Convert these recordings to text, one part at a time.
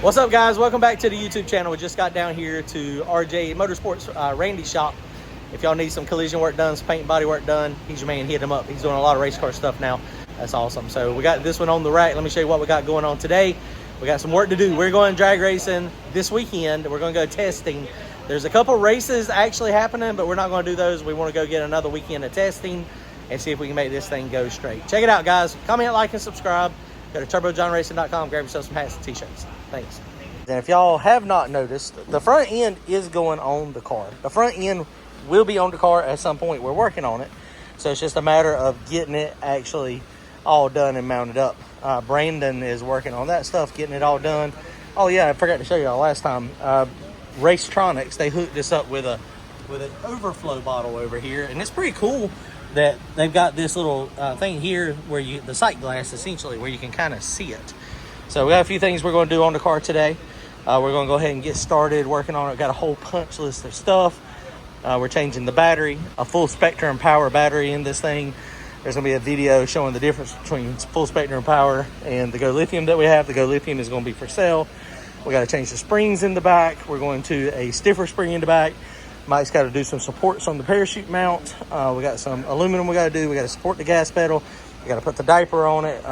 What's up, guys? Welcome back to the YouTube channel. We just got down here to RJ Motorsports, Randy's shop. If y'all need some collision work done, some paint and body work done, he's your man. Hit him up. He's doing a lot of race car stuff now. That's awesome. So we got this one on the rack. Let me show you what we got going on today. We got some work to do. We're going drag racing this weekend. We're going to go testing. There's a couple races actually happening, but we're not going to do those. We want to go get another weekend of testing and see if we can make this thing go straight. Check it out, guys. Comment, like, and subscribe. Go to turbojohnracing.com. Grab yourself some hats and t-shirts. Thanks. And if y'all have not noticed, the front end is going on the car. The front end will be on the car at some point. We're working on it. So it's just a matter of getting it actually all done and mounted up. Brandon is working on that stuff, getting it all done. Oh yeah, I forgot to show y'all last time. Racetronics, they hooked us up with an overflow bottle over here. And it's pretty cool that they've got this little thing here where the sight glass essentially, where you can kind of see it. So we got a few things we're going to do on the car today. We're going to go ahead and get started working on it. Got a whole punch list of stuff. We're changing the battery, a full spectrum power battery in this thing. There's going to be a video showing the difference between full spectrum power and the Go Lithium that we have. The Go Lithium is going to be for sale. We got to change the springs in the back. We're going to a stiffer spring in the back. Mike's got to do some supports on the parachute mount. We got some aluminum we got to do. We got to support the gas pedal. We got to put the diaper on it.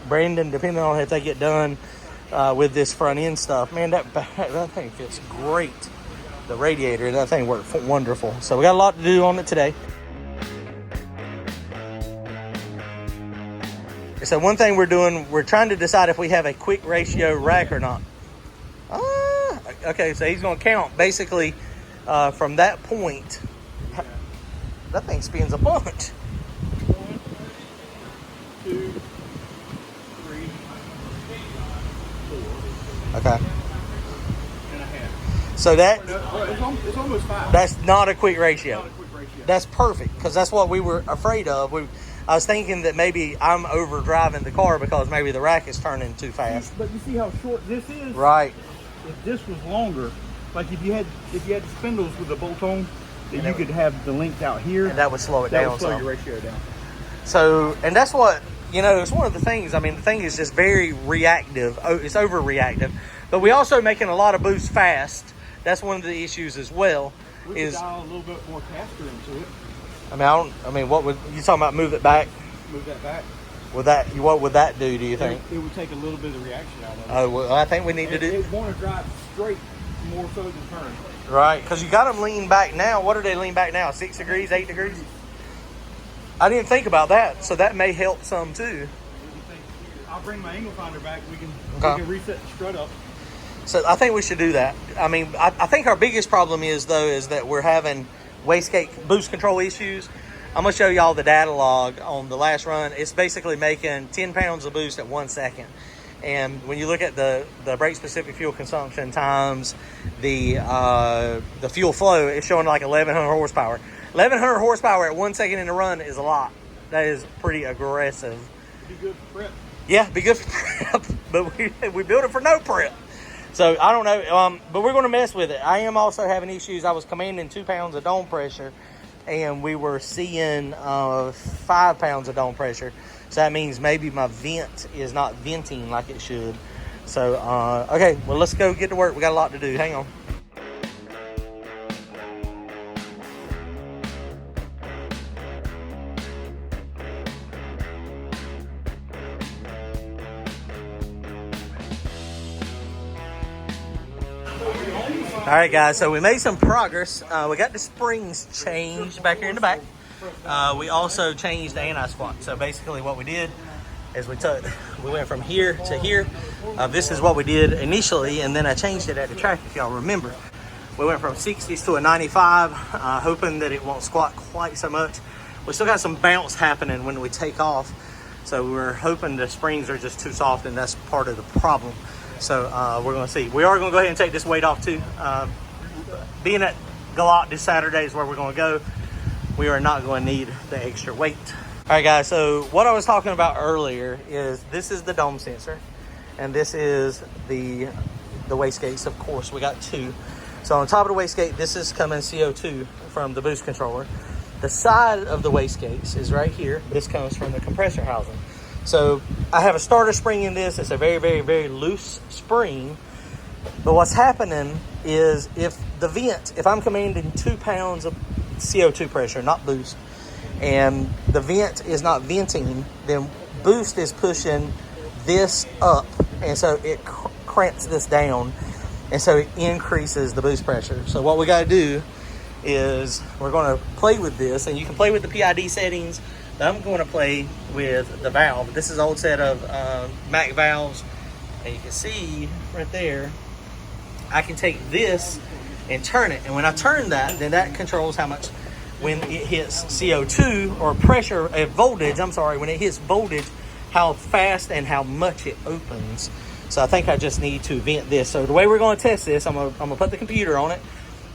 Brandon, depending on if they get done with this front end stuff, man, that thing fits great. The radiator, that thing worked wonderful. So we got a lot to do on it today. So one thing we're doing, we're trying to decide if we have a quick ratio rack or not. Okay, so he's going to count basically from that point. That thing spins a bunch. 1, 2, 3, 4. Okay. And a half. So that it's almost 5. That's not a quick ratio. Not a quick ratio. That's perfect, because that's what we were afraid of. I was thinking that maybe I'm overdriving the car because maybe the rack is turning too fast. But you see how short this is? Right. If this was longer, like if you had spindles with a bolt on, then you could have the length out here. And that would slow it down. That would slow your ratio down. So, and that's what, it's one of the things. I mean, the thing is just very reactive. It's overreactive. But we also making a lot of boost fast. That's one of the issues as well. We could dial a little bit more caster into it. What would you talking about? Move it back? Move that back. What would that do you think? It would take a little bit of reaction out of it. Oh, well, I think we need to do... It want to drive straight more so than turn. Right, because you got them lean back now. What are they lean back now? 6 degrees, 8 degrees? I didn't think about that, so that may help some too. I'll bring my angle finder back. We can reset the strut up. So I think we should do that. I mean, I think our biggest problem is that we're having wastegate boost control issues. I'm going to show y'all the data log on the last run. It's basically making 10 pounds of boost at 1 second. And when you look at the brake specific fuel consumption times the fuel flow, it's showing like 1100 horsepower. 1100 horsepower at 1 second in a run is a lot. That is pretty aggressive. Be good for prep. Yeah, be good for prep. But we built it for no prep. So I don't know, but we're going to mess with it. I am also having issues. I was commanding 2 pounds of dome pressure, and we were seeing 5 pounds of dome pressure. So that means maybe my vent is not venting like it should. So, okay, well, let's go get to work. We got a lot to do. Hang on. All right, guys, so we made some progress. We got the springs changed back here in the back. We also changed the anti-squat. So basically what we did is we went from here to here. This is what we did initially, and then I changed it at the track, if y'all remember. We went from 60s to a 95, hoping that it won't squat quite so much. We still got some bounce happening when we take off. So we're hoping the springs are just too soft, and that's part of the problem. So we're going to see. We are going to go ahead and take this weight off too. Being at Galot this Saturday is where we're going to go. We are not going to need the extra weight. All right, guys. So what I was talking about earlier is this is the dome sensor, and this is the wastegates. Of course, we got 2. So on top of the wastegate, this is coming CO2 from the boost controller. The side of the wastegates is right here. This comes from the compressor housing. So I have a starter spring in this. It's a very, very, very loose spring. But what's happening is if I'm commanding 2 pounds of CO2 pressure, not boost, and the vent is not venting, then boost is pushing this up, and so it cramps this down, and so it increases the boost pressure. So what we got to do is we're going to play with this, and you can play with the PID settings, but I'm going to play with the valve. This is an old set of Mac valves, and you can see right there, I can take this and turn it, and when I turn that, then that controls how much, when it hits CO2 or pressure, voltage, when it hits voltage, how fast and how much it opens. So I think I just need to vent this. So the way we're going to test this, I'm gonna put the computer on it.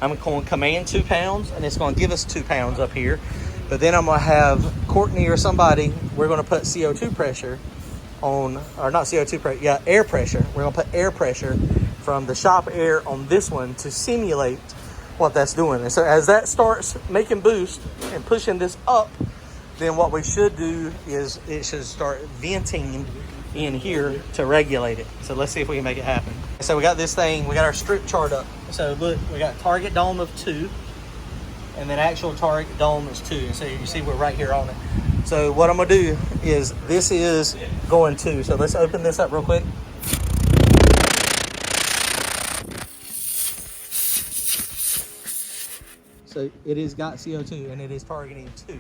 I'm going to command 2 pounds, and it's going to give us 2 pounds up here. But then I'm going to have Courtney or somebody, we're going to put CO2 pressure on, or not CO2 pressure, yeah, air pressure. We're going to put air pressure from the shop air on this one to simulate what that's doing. And so as that starts making boost and pushing this up, then what we should do is it should start venting in here to regulate it. So let's see if we can make it happen. So we got this thing, we got our strip chart up. So look, we got target dome of 2, and then actual target dome is 2. And so you see we're right here on it. So what I'm gonna do is, this is going 2. So let's open this up real quick. So it has got CO2 and it is targeting 2.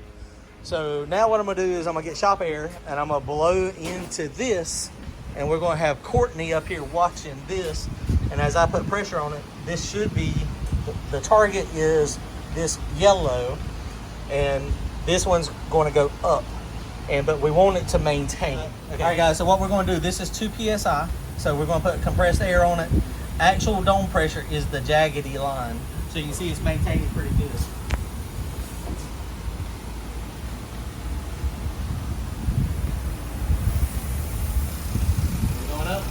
So now what I'm gonna do is I'm gonna get shop air and I'm gonna blow into this, and we're gonna have Courtney up here watching this. And as I put pressure on it, this should be, the target is this yellow, and this one's gonna go up. But we want it to maintain. Okay. All right guys, so what we're gonna do, this is 2 PSI. So we're gonna put compressed air on it. Actual dome pressure is the jaggedy line. So you can see it's maintaining pretty good. Going up.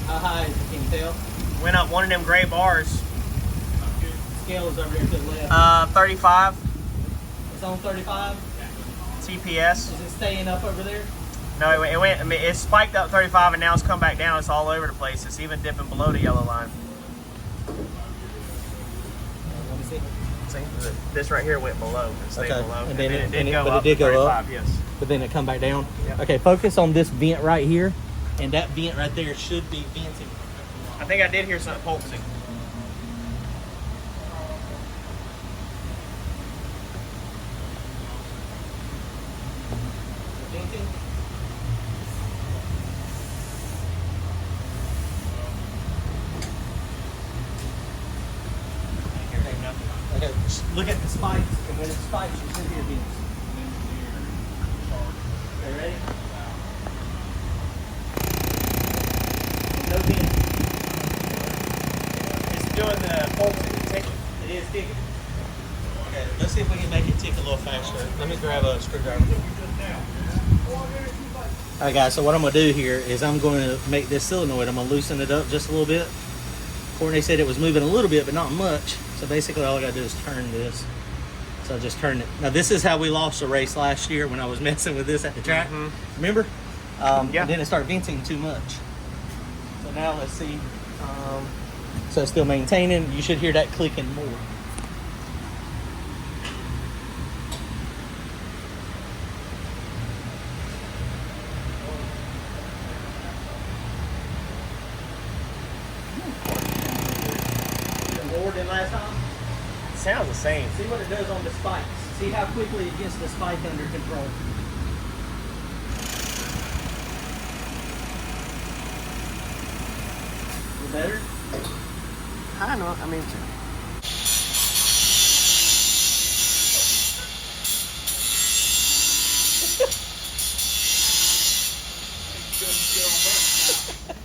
How high is it, can you tell? Went up one of them gray bars. Scale is over here to the left. 35 It's on 35. TPS. Is it staying up over there? No, it went. I mean, it spiked up 35 and now it's come back down. It's all over the place. It's even dipping below the yellow line. Let me see. See, this right here went below. It stayed Okay. below, And then it did go but up. it did to go up. 35, yes. But then it come back down. Yep. Okay, focus on this vent right here, and that vent right there should be venting. I think I did hear something pulsing. Venting. Okay, look at the spikes, and when it spikes, you should hear vents. Okay, ready? No vent. It's doing the pulsing, the ticking. It is ticking. Okay, let's see if we can make it tick a little faster. Let me grab a screwdriver. Alright guys, so what I'm going to do here is I'm going to make this solenoid, I'm going to loosen it up just a little bit. Courtney said it was moving a little bit, but not much. So basically all I got to do is turn this. So I just turned it. Now this is how we lost a race last year when I was messing with this at the track. Mm-hmm. Remember? Yeah. And then it started venting too much. So now let's see. So it's still maintaining. You should hear that clicking more. More than last time? It sounds the same. See what it does on the spikes. See how quickly it gets the spike under control. Better? I know. I mean,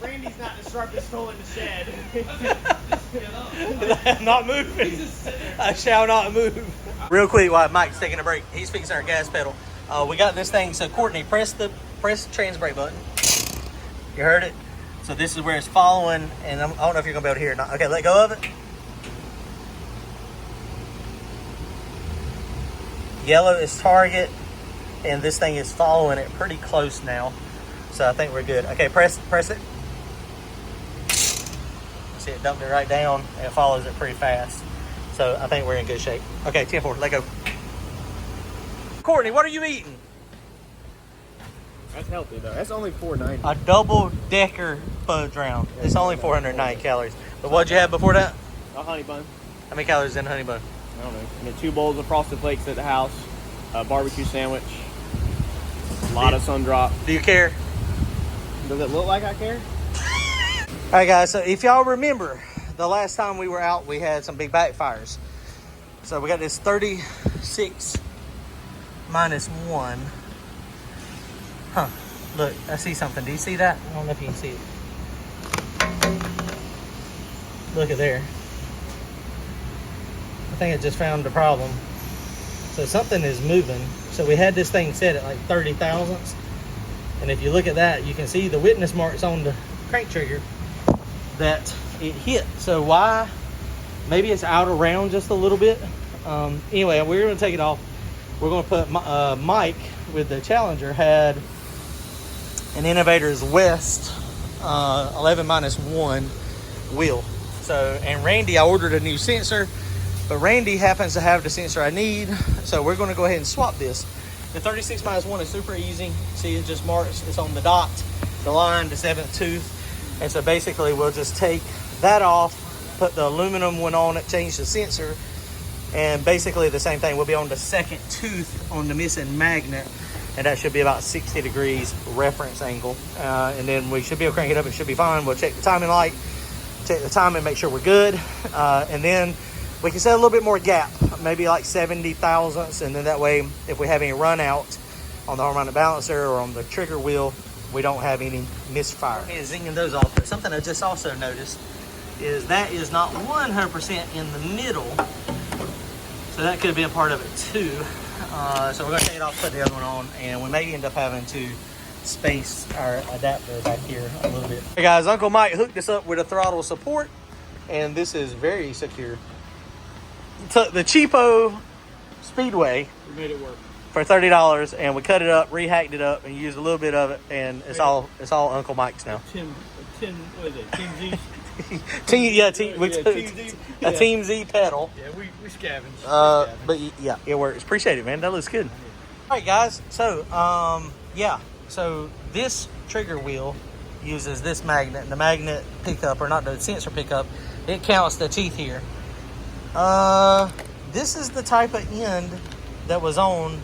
Randy's not the sharpest tool in the shed. I'm not moving. I shall not move. Real quick while Mike's taking a break, he's fixing our gas pedal. We got this thing, so Courtney, press the trans brake button. You heard it? So this is where it's following, and I don't know if you're gonna be able to hear it or not. Okay, let go of it. Yellow is target, and this thing is following it pretty close now. So I think we're good. Okay, press it. See, it dumped it right down, and it follows it pretty fast. So I think we're in good shape. Okay, 10-4, let go. Courtney, what are you eating? That's healthy though. That's only 490. A double-decker fudge round. It's only 490 calories. But what'd you have before that? A honey bun. How many calories in honey bun? I don't know. Get 2 bowls of Frosted Flakes at the house, a barbecue sandwich, a lot of sun drop. Do you care? Does it look like I care? All right, guys, so if y'all remember, the last time we were out, we had some big backfires. So we got this 36 minus 1. Huh, look, I see something. Do you see that? I don't know if you can see it. Look at there. I think it just found the problem. So something is moving. So we had this thing set at like 30 thousandths. And if you look at that, you can see the witness marks on the crank trigger that it hit. So why? Maybe it's out around just a little bit. Anyway, we're going to take it off. We're going to put Mike with the Challenger had an Innovators West 11 minus 1 wheel. So, and Randy, I ordered a new sensor, but Randy happens to have the sensor I need. So we're going to go ahead and swap this. The 36 minus 1 is super easy. See, it just marks, it's on the dot, the line, the 7th tooth. And so basically we'll just take that off, put the aluminum one on it, change the sensor, and basically the same thing. We'll be on the 2nd tooth on the missing magnet, and that should be about 60 degrees reference angle. And then we should be able to crank it up. It should be fine. We'll check the timing light, check the timing, make sure we're good. And then we can set a little bit more gap, maybe like 70 thousandths. And then that way, if we have any run out on the harmonic balancer or on the trigger wheel, we don't have any misfire. And zinging those off. But something I just also noticed is that is not 100% in the middle. So that could have been part of it too. So we're going to take it off, put the other one on, and we may end up having to space our adapter back here a little bit. Hey guys, Uncle Mike hooked us up with a throttle support, and this is very secure. Took the cheapo Speedway. We made it work. For $30, and we cut it up, rehacked it up, and used a little bit of it, and it's all Uncle Mike's now. What is it? Team Z? A Team Z pedal. Yeah, we scavenged. But yeah, it works. Appreciate it, man. That looks good. All right, guys. So, yeah. So this trigger wheel uses this magnet. The magnet pickup, or not the sensor pickup, it counts the teeth here. This is the type of end that was on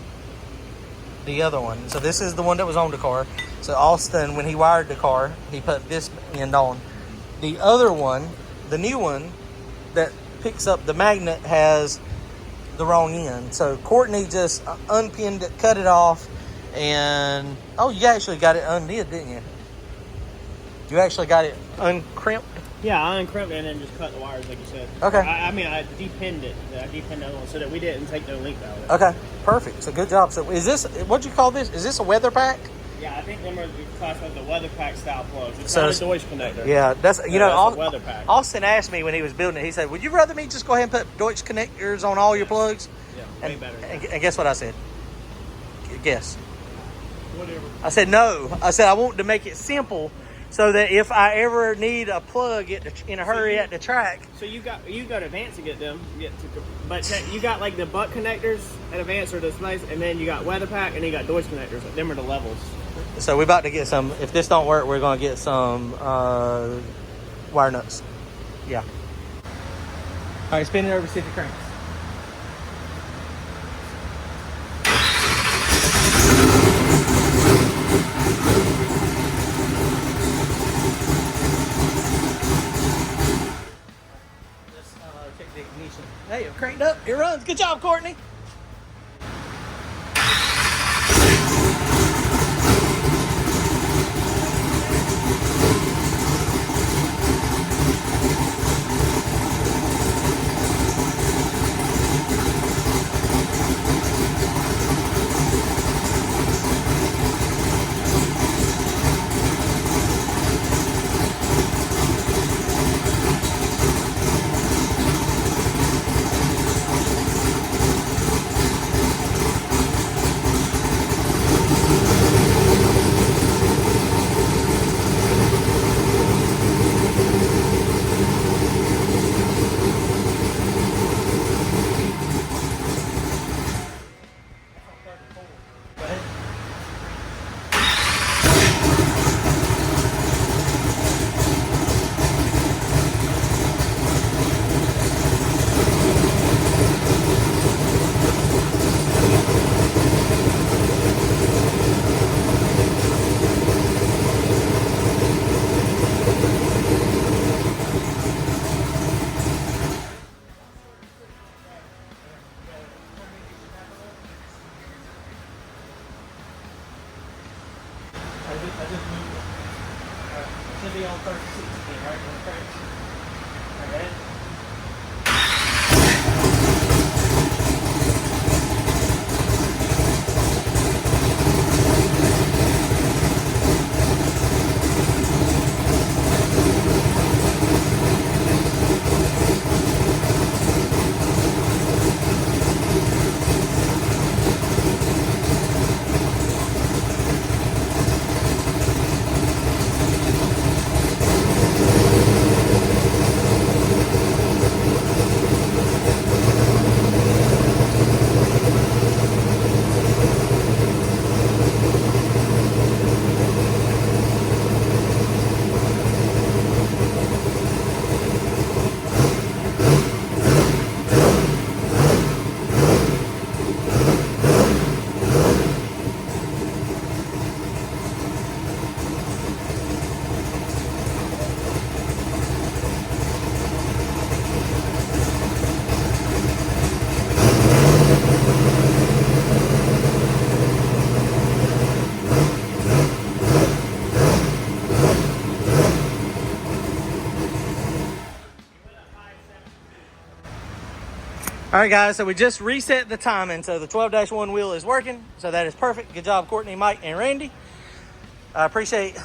the other one. So this is the one that was on the car. So Austin, when he wired the car, he put this end on. The other one, the new one that picks up the magnet, has the wrong end. So Courtney just unpinned it, cut it off, and oh, you actually got it undid, didn't you? You actually got it uncrimped? Yeah, I uncrimped it and then just cut the wires like you said. Okay. I mean, I depinned it. I depinned the other one so that we didn't take no length out of it. Okay, perfect. So good job. So is this, what'd you call this? Is this a weather pack? Yeah, I think them are classified as the weather pack style plugs. It's So not it's- a Deutsch connector. Yeah, that's, you know, that's a weather pack. Austin asked me when he was building it, he said, would you rather me just go ahead and put Deutsch connectors on all your plugs? Yeah, way better. And guess what I said? Guess. Whatever. I said no. I said I want to make it simple so that if I ever need a plug in a hurry at the track. So you got Advance to get them, but you got like the butt connectors at Advance or this nice, and then you got weather pack, and then you got Deutsch connectors. Them are the levels. So we're about to get some. If this don't work, we're gonna get some wire nuts. Yeah. All right, spin it over, see if it cranks. Check the ignition. Hey, it cranked up. It runs. Good job, Courtney. I just moved it. Should be on 36 again, right? On the cranks. Okay. All right, guys, so we just reset the timing. So the 12-1 wheel is working. So that is perfect. Good job, Courtney, Mike, and Randy. I appreciate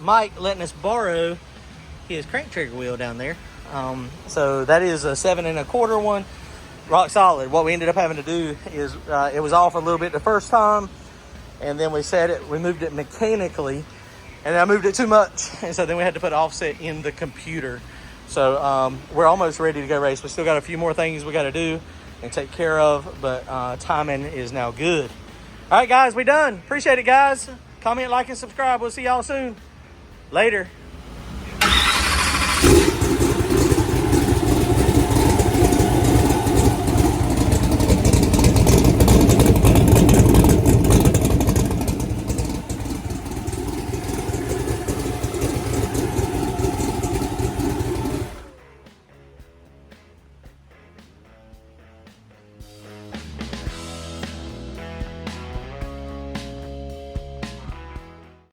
Mike letting us borrow his crank trigger wheel down there. So that is a 7 1/4 one, rock solid. What we ended up having to do is it was off a little bit the first time, and then we moved it mechanically, and I moved it too much, and so then we had to put offset in the computer. So we're almost ready to go race. We still got a few more things we got to do and take care of, but timing is now good. All right, guys, we done. Appreciate it, guys. Comment, like, and subscribe. We'll see y'all soon. Later.